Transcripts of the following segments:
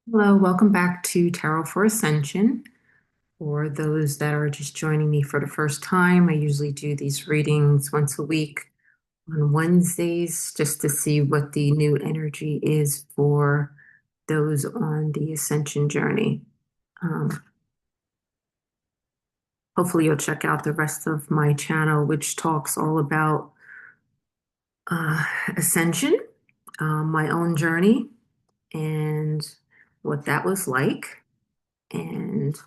Hello, welcome back to Tarot for Ascension. For those that are just joining me for the first time, I usually do these readings once a week on Wednesdays just to see what the new energy is for those on the Ascension journey. Um, Hopefully, you'll check out the rest of my channel, which talks all about uh, Ascension, my own journey, and what that was like. And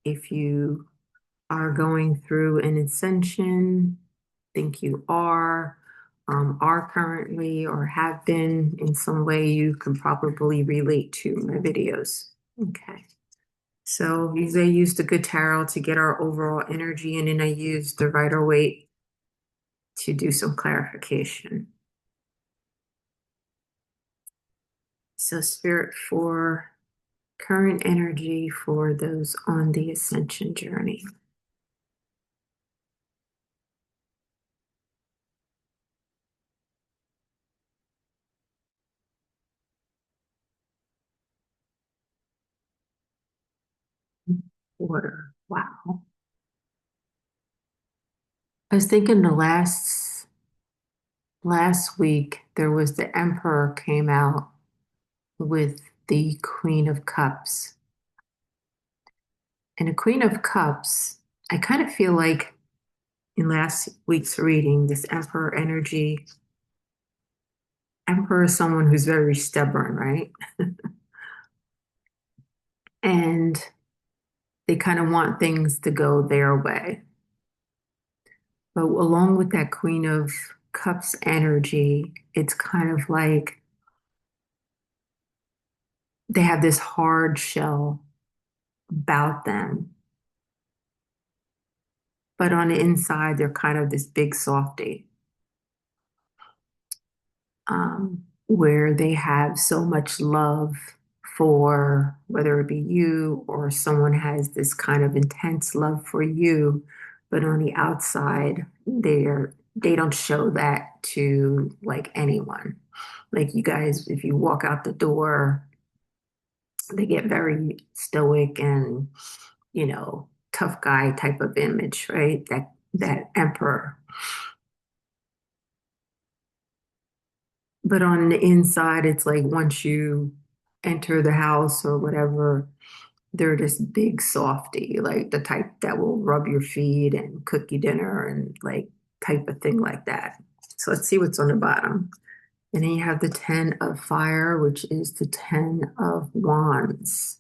if you are going through an ascension, think you are currently or have been in some way, you can probably relate to my videos. Okay. So usually I use the good tarot to get our overall energy, and then I use the Rider-Waite to do some clarification. So spirit for current energy for those on the ascension journey. Water. Wow. I was thinking the last week there was the Emperor came out with the Queen of Cups. And the Queen of Cups, I kind of feel like in last week's reading, this Emperor energy, Emperor is someone who's very stubborn, right? And they kind of want things to go their way. But along with that Queen of Cups energy, it's kind of like they have this hard shell about them. But on the inside, they're kind of this big softie, where they have so much love for whether it be you or someone has this kind of intense love for you, but on the outside, they don't show that to like anyone. Like you guys, if you walk out the door, they get very stoic and, tough guy type of image, right? That emperor. But on the inside, it's like once you enter the house or whatever, they're this big softy, like the type that will rub your feet and cook you dinner and like type of thing like that. So let's see what's on the bottom. And then you have the 10 of fire, which is the 10 of wands.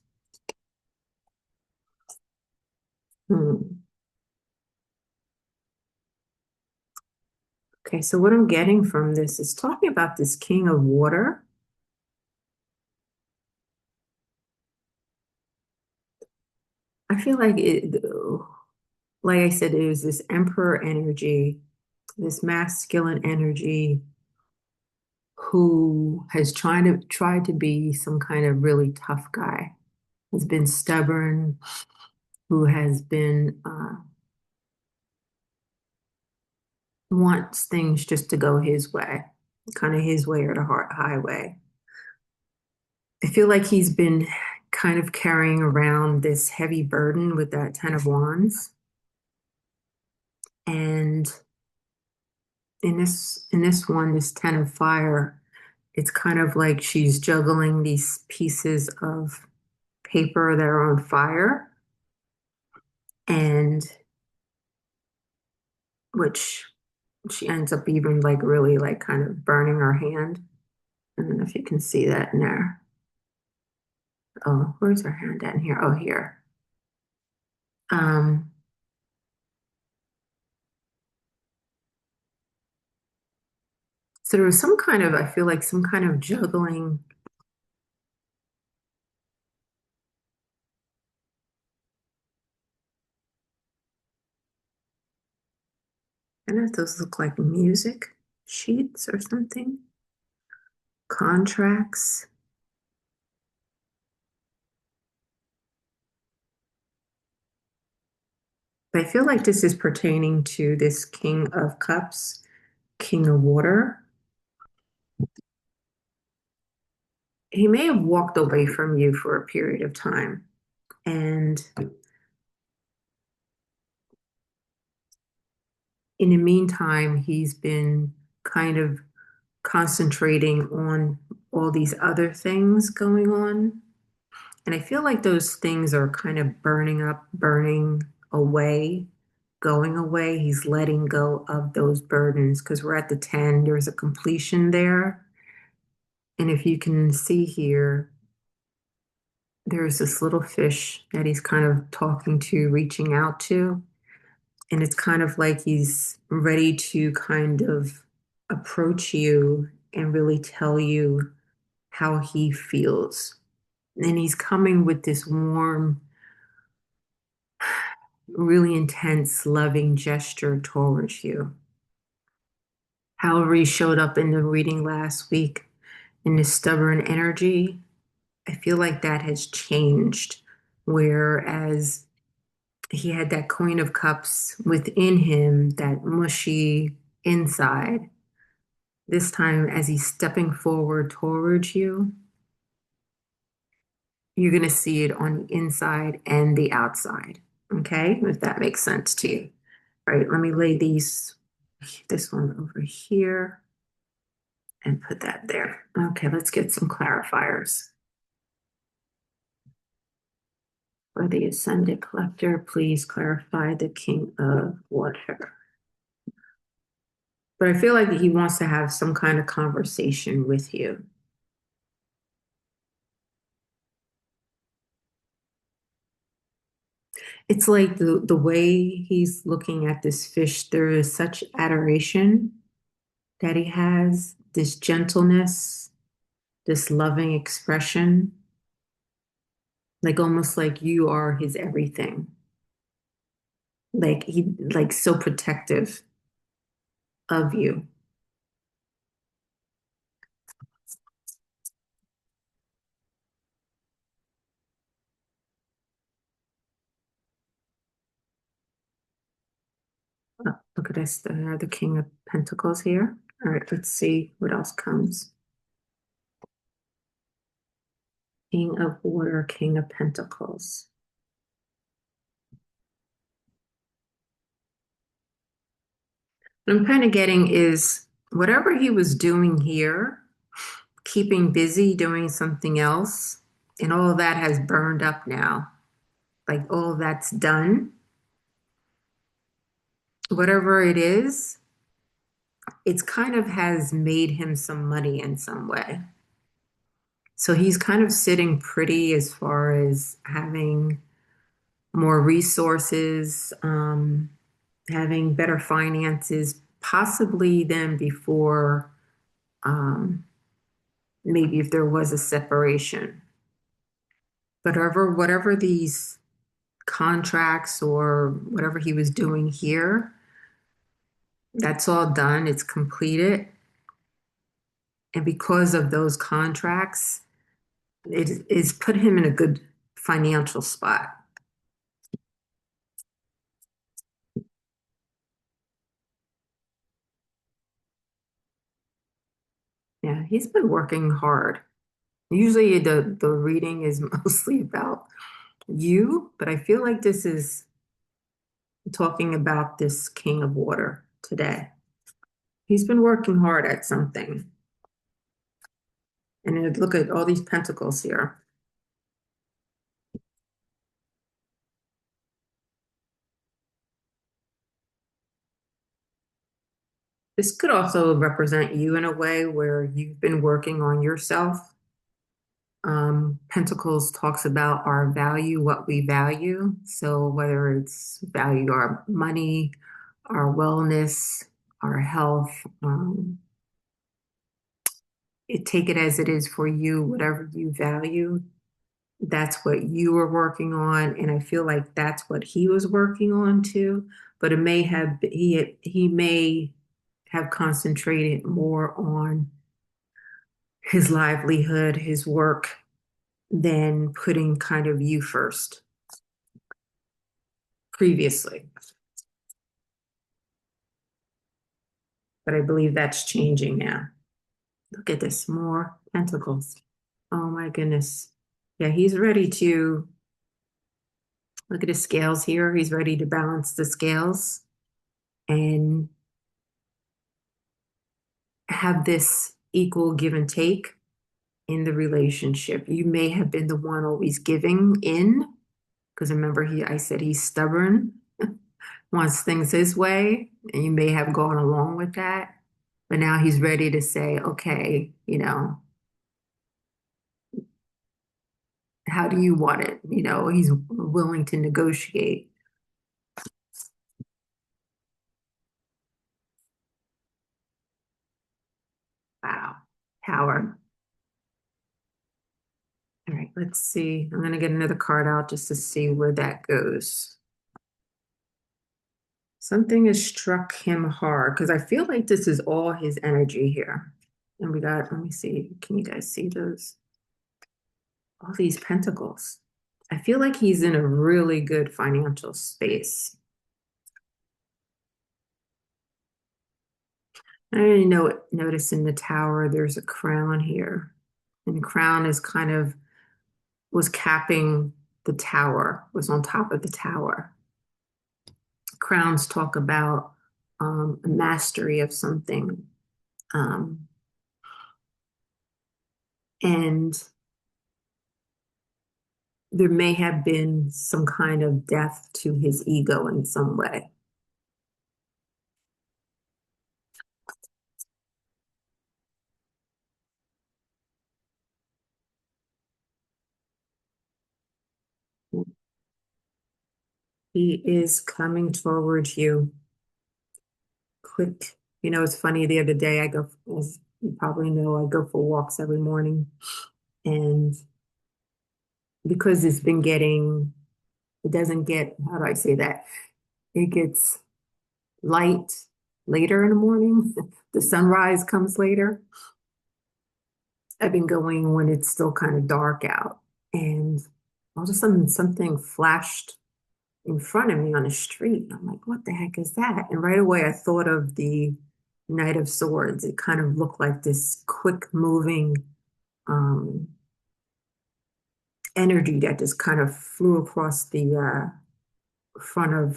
Hmm. Okay, so what I'm getting from this is talking about this king of water. I feel like like I said, it was this emperor energy, this masculine energy who has tried to be some kind of really tough guy, has been stubborn, who has been wants things just to go his way, kind of his way or the highway. I feel like he's been kind of carrying around this heavy burden with that Ten of Wands. And in this one, this Ten of Fire, it's kind of like she's juggling these pieces of paper that are on fire, and which she ends up even like really like kind of burning her hand. I don't know if you can see that in there. Oh, where's her hand at in here? Oh, here. Um, so there was some kind of, I feel like some kind of juggling. I don't know if those look like music sheets or something, contracts. But I feel like this is pertaining to this King of Cups, King of Water. he may have walked away from you for a period of time. And in the meantime, he's been kind of concentrating on all these other things going on. And I feel like those things are kind of burning up, burning away, going away. He's letting go of those burdens because we're at the 10. There's a completion there. And if you can see here, there's this little fish that he's kind of talking to, reaching out to. And it's kind of like he's ready to kind of approach you and really tell you how he feels. And he's coming with this warm, really intense, loving gesture towards you. However, he showed up in the reading last week in this stubborn energy, I feel like that has changed. Whereas he had that Queen of Cups within him, that mushy inside. This time, as he's stepping forward towards you, you're going to see it on the inside and the outside. Okay, if that makes sense to you. All right, let me lay this one over here and put that there. Okay, let's get some clarifiers. For the Ascended Collector, please clarify the King of Water. But I feel like he wants to have some kind of conversation with you. It's like the way he's looking at this fish, there is such adoration that he has, this gentleness, this loving expression, like almost like you are his everything. Like he like so protective of you. Look at this, the King of Pentacles here. All right, let's see what else comes. King of Water, King of Pentacles. What I'm kind of getting is whatever he was doing here, keeping busy doing something else, and all of that has burned up now. Like all that's done. Whatever it is, it's kind of has made him some money in some way. So he's kind of sitting pretty as far as having more resources, having better finances, possibly than before, um, maybe if there was a separation. But whatever these contracts or whatever he was doing here, that's all done, it's completed. And because of those contracts, it is put him in a good financial spot. Yeah, he's been working hard. Usually the reading is mostly about you, but I feel like this is talking about this King of Water today. He's been working hard at something. And then look at all these pentacles here. This could also represent you in a way where you've been working on yourself. Pentacles talks about our value, what we value. So whether it's value our money, our wellness, our health, take it as it is for you, whatever you value, that's what you were working on. And I feel like that's what he was working on too. But it may have, he may have concentrated more on his livelihood, his work, than putting kind of you first previously. But I believe that's changing now. Look at this, more pentacles. Oh my goodness. Yeah, he's ready to look at his scales here. He's ready to balance the scales and have this equal give and take in the relationship. You may have been the one always giving in, because remember I said he's stubborn, wants things his way, and you may have gone along with that. But now he's ready to say, okay, how do you want it? He's willing to negotiate. Wow. Power. All right, let's see. I'm going to get another card out just to see where that goes. Something has struck him hard because I feel like this is all his energy here. And we got, let me see, can you guys see those? All these pentacles. I feel like he's in a really good financial space. I didn't notice in the tower there's a crown here. And the crown is was capping the tower, was on top of the tower. Crowns talk about a mastery of something. Um, and there may have been some kind of death to his ego in some way. He is coming towards you quick. It's funny, the other day as you probably know, I go for walks every morning. And because it doesn't get, how do I say that? It gets light later in the morning. The sunrise comes later. I've been going when it's still kind of dark out. And all of a sudden, something flashed in front of me on the street. I'm like, what the heck is that? And right away, I thought of the Knight of Swords. It kind of looked like this quick moving um, energy that just kind of flew across the front of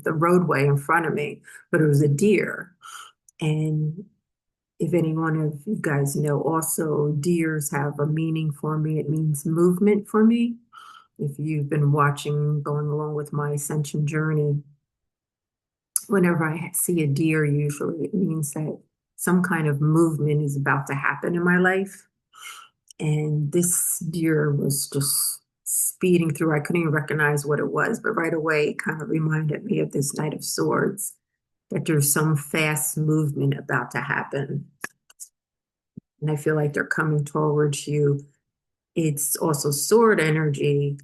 the roadway in front of me, but it was a deer. And if any one of you guys know, also deers have a meaning for me. It means movement for me. If you've been watching, going along with my ascension journey, whenever I see a deer, usually it means that some kind of movement is about to happen in my life. And this deer was just speeding through. I couldn't even recognize what it was, but right away it kind of reminded me of this Knight of Swords, that there's some fast movement about to happen. And I feel like they're coming towards you. It's also sword energy,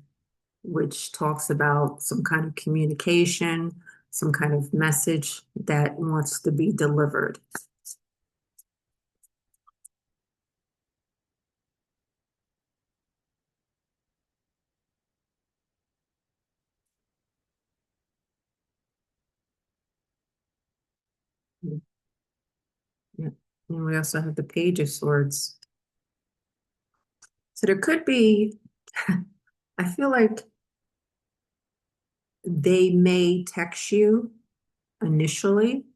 which talks about some kind of communication, some kind of message that wants to be delivered. Yeah. And we also have the Page of Swords. So there could be, I feel like they may text you initially,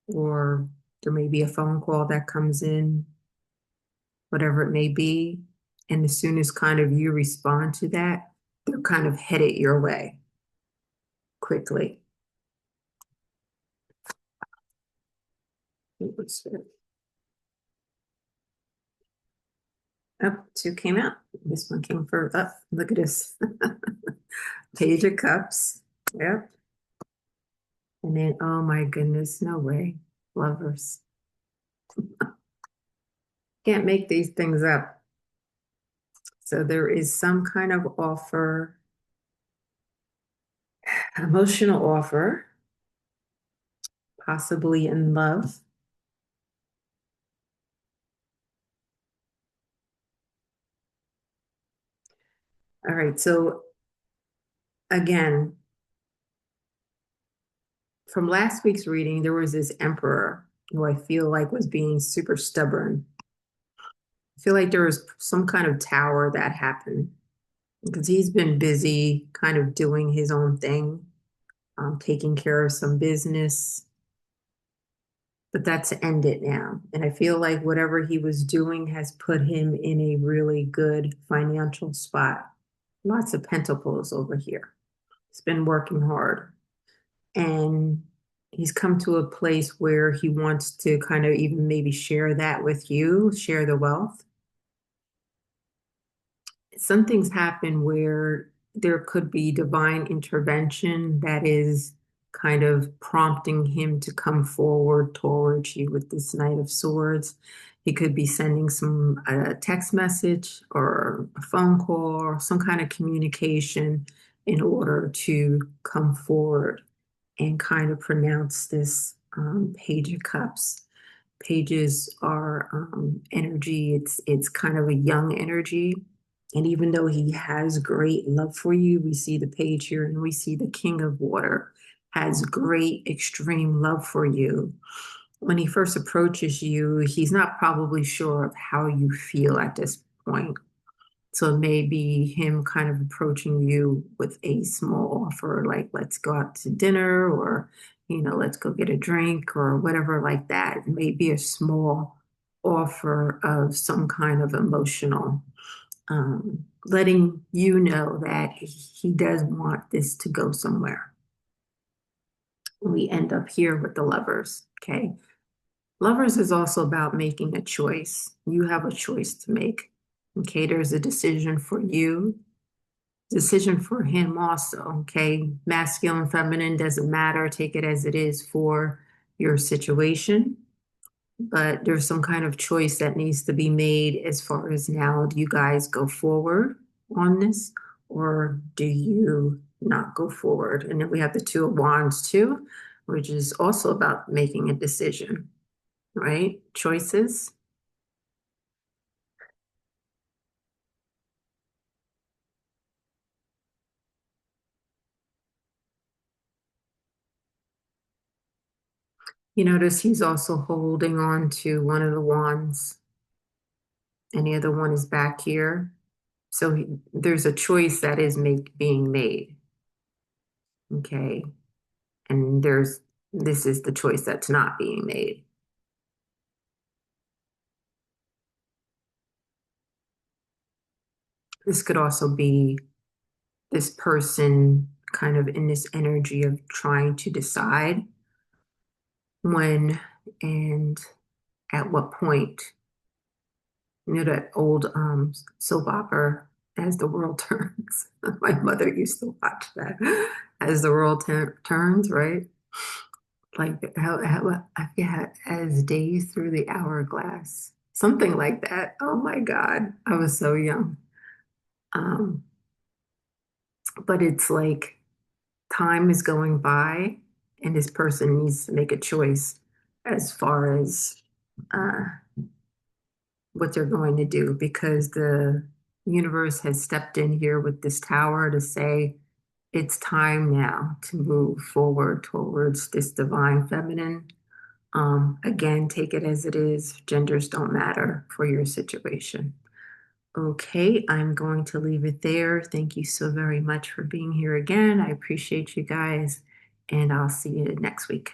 or there may be a phone call that comes in, whatever it may be. And as soon as kind of you respond to that, they're kind of headed your way quickly. Oh, two came out. This one came for up. Look at this. Page of Cups. Yep. And then, oh my goodness, no way. Lovers. Can't make these things up. So there is some kind of offer, emotional offer, possibly in love. All right. So again, from last week's reading, there was this emperor who I feel like was being super stubborn. I feel like there was some kind of tower that happened because he's been busy kind of doing his own thing, taking care of some business, but that's ended now. And I feel like whatever he was doing has put him in a really good financial spot. Lots of pentacles over here. He's been working hard and he's come to a place where he wants to kind of even maybe share that with you, share the wealth. Some things happen where there could be divine intervention that is kind of prompting him to come forward towards you with this Knight of Swords. He could be sending some text message or a phone call or some kind of communication in order to come forward and kind of pronounce this Page of Cups. Pages are energy. It's kind of a young energy. And even though he has great love for you, we see the page here and we see the King of Water has great extreme love for you. When he first approaches you, he's not probably sure of how you feel at this point. So it may be him kind of approaching you with a small offer, like let's go out to dinner or, let's go get a drink or whatever like that. It may be a small offer of some kind of emotional, letting you know that he does want this to go somewhere. We end up here with the lovers, okay? Lovers is also about making a choice. You have a choice to make. Okay, there's a decision for you, decision for him also. Okay, masculine, feminine doesn't matter. Take it as it is for your situation. But there's some kind of choice that needs to be made as far as now, do you guys go forward on this or do you not go forward? And then we have the Two of Wands too, which is also about making a decision, right? Choices. You notice he's also holding on to one of the wands, and the other one is back here. So there's a choice that is being made. Okay. And this is the choice that's not being made. This could also be this person kind of in this energy of trying to decide when and at what point. That old soap opera, As the World Turns. My mother used to watch that. As the World Turns, right? Like how I forget, as days through the hourglass. Something like that. Oh my God. I was so young. Um, but it's like time is going by and this person needs to make a choice as far as uh, what they're going to do because the universe has stepped in here with this tower to say it's time now to move forward towards this divine feminine. Again, take it as it is. Genders don't matter for your situation. Okay, I'm going to leave it there. Thank you so very much for being here again. I appreciate you guys, and I'll see you next week.